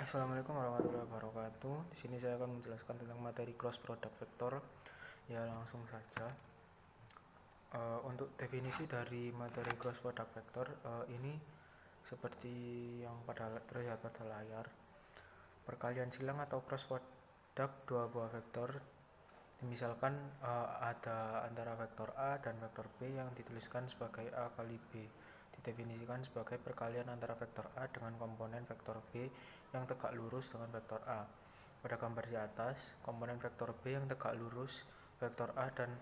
Assalamualaikum warahmatullahi wabarakatuh. Di sini saya akan menjelaskan tentang materi cross product vektor. Ya, langsung saja. Untuk definisi dari materi cross product vektor ini seperti yang terlihat pada layar. Perkalian silang atau cross product dua buah vektor. Misalkan ada antara vektor A dan vektor B yang dituliskan sebagai A kali B. Didefinisikan sebagai perkalian antara vektor A dengan komponen vektor B yang tegak lurus dengan vektor A. Pada gambar di atas, komponen vektor B yang tegak lurus vektor A dan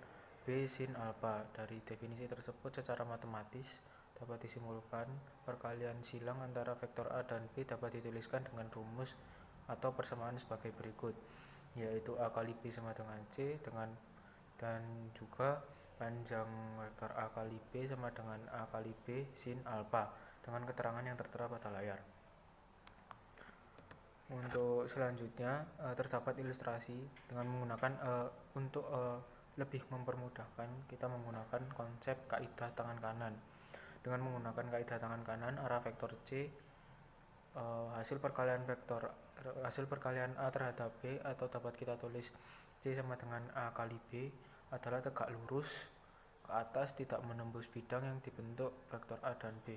B sin alfa. Dari definisi tersebut secara matematis dapat disimpulkan perkalian silang antara vektor A dan B dapat dituliskan dengan rumus atau persamaan sebagai berikut, yaitu A kali B sama dengan C dan juga panjang vektor A kali B sama dengan A kali B sin alfa dengan keterangan yang tertera pada layar. Untuk selanjutnya terdapat ilustrasi dengan menggunakan untuk lebih mempermudahkan, kita menggunakan konsep kaidah tangan kanan. Dengan menggunakan kaidah tangan kanan, arah vektor C hasil perkalian A terhadap B, atau dapat kita tulis C sama dengan A kali B, adalah tegak lurus ke atas tidak menembus bidang yang dibentuk vektor A dan B.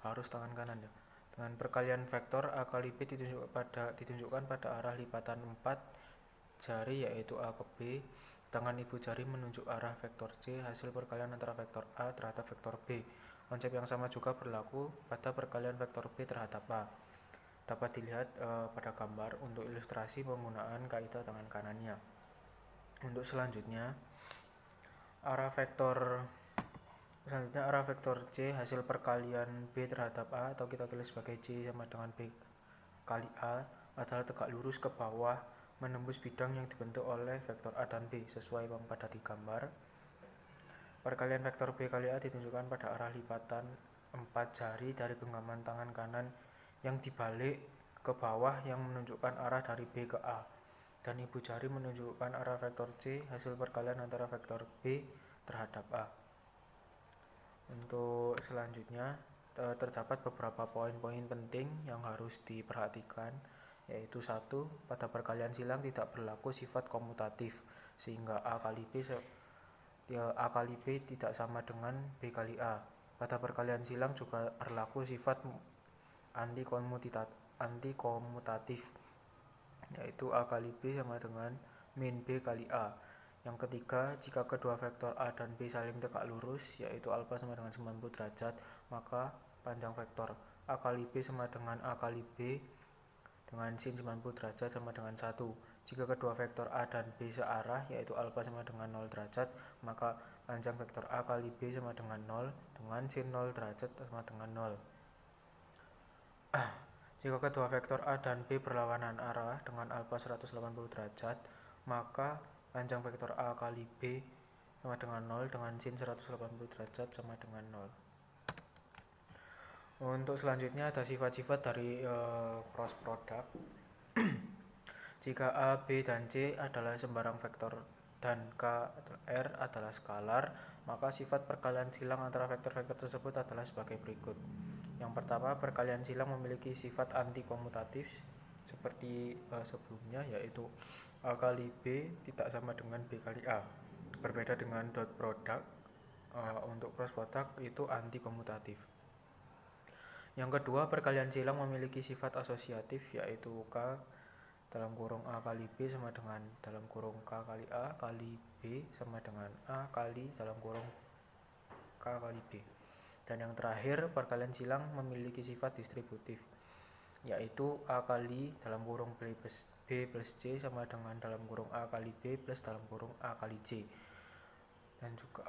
Harus tangan kanan ya. Dengan perkalian vektor A kali B ditunjukkan pada arah lipatan 4 jari, yaitu A ke B, sedangkan ibu jari menunjuk arah vektor C, hasil perkalian antara vektor A terhadap vektor B. Konsep yang sama juga berlaku pada perkalian vektor B terhadap A. Dapat dilihat pada gambar untuk ilustrasi penggunaan kaidah tangan kanannya. Untuk selanjutnya, arah vektor C hasil perkalian B terhadap A, atau kita tulis sebagai C sama dengan B kali A, adalah tegak lurus ke bawah menembus bidang yang dibentuk oleh vektor A dan B sesuai yang pada di gambar. Perkalian vektor B kali A ditunjukkan pada arah lipatan 4 jari dari genggaman tangan kanan yang dibalik ke bawah yang menunjukkan arah dari B ke A, dan ibu jari menunjukkan arah vektor C hasil perkalian antara vektor B terhadap A. Untuk selanjutnya terdapat beberapa poin-poin penting yang harus diperhatikan, yaitu 1. Pada perkalian silang tidak berlaku sifat komutatif, sehingga A kali B tidak sama dengan B kali A. Pada perkalian silang juga berlaku sifat antikomutatif, yaitu A kali B sama dengan min B kali A. Yang ketiga, jika kedua vektor A dan B saling tegak lurus, yaitu alfa sama dengan 90 derajat, maka panjang vektor A kali B sama dengan A kali B dengan sin 90 derajat sama dengan 1. Jika kedua vektor A dan B searah, yaitu alfa sama dengan 0 derajat, maka panjang vektor A kali B sama dengan 0 dengan sin 0 derajat sama dengan 0. Jika kedua vektor A dan B berlawanan arah dengan alfa 180 derajat, maka panjang vektor A kali B sama dengan 0 dengan sin 180 derajat sama dengan 0. Untuk selanjutnya ada sifat-sifat dari cross product. Jika A, B, dan C adalah sembarang vektor dan K atau R adalah skalar, maka sifat perkalian silang antara vektor-vektor tersebut adalah sebagai berikut. Yang pertama, perkalian silang memiliki sifat antikomutatif seperti sebelumnya, yaitu A kali B tidak sama dengan B kali A. Berbeda dengan dot product, untuk cross product itu antikomutatif. Yang kedua, perkalian silang memiliki sifat asosiatif, yaitu K dalam kurung A kali B sama dengan dalam kurung K kali A kali B sama dengan A kali dalam kurung K kali B. Dan yang terakhir, perkalian silang memiliki sifat distributif, yaitu A kali dalam kurung B plus C sama dengan dalam kurung A kali B plus dalam kurung A kali C. Dan juga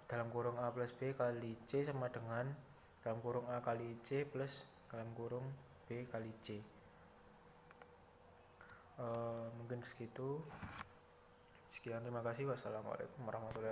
dalam kurung A plus B kali C sama dengan dalam kurung A kali C plus dalam kurung B kali C. Mungkin segitu. Sekian, terima kasih. Wassalamualaikum warahmatullahi wabarakatuh.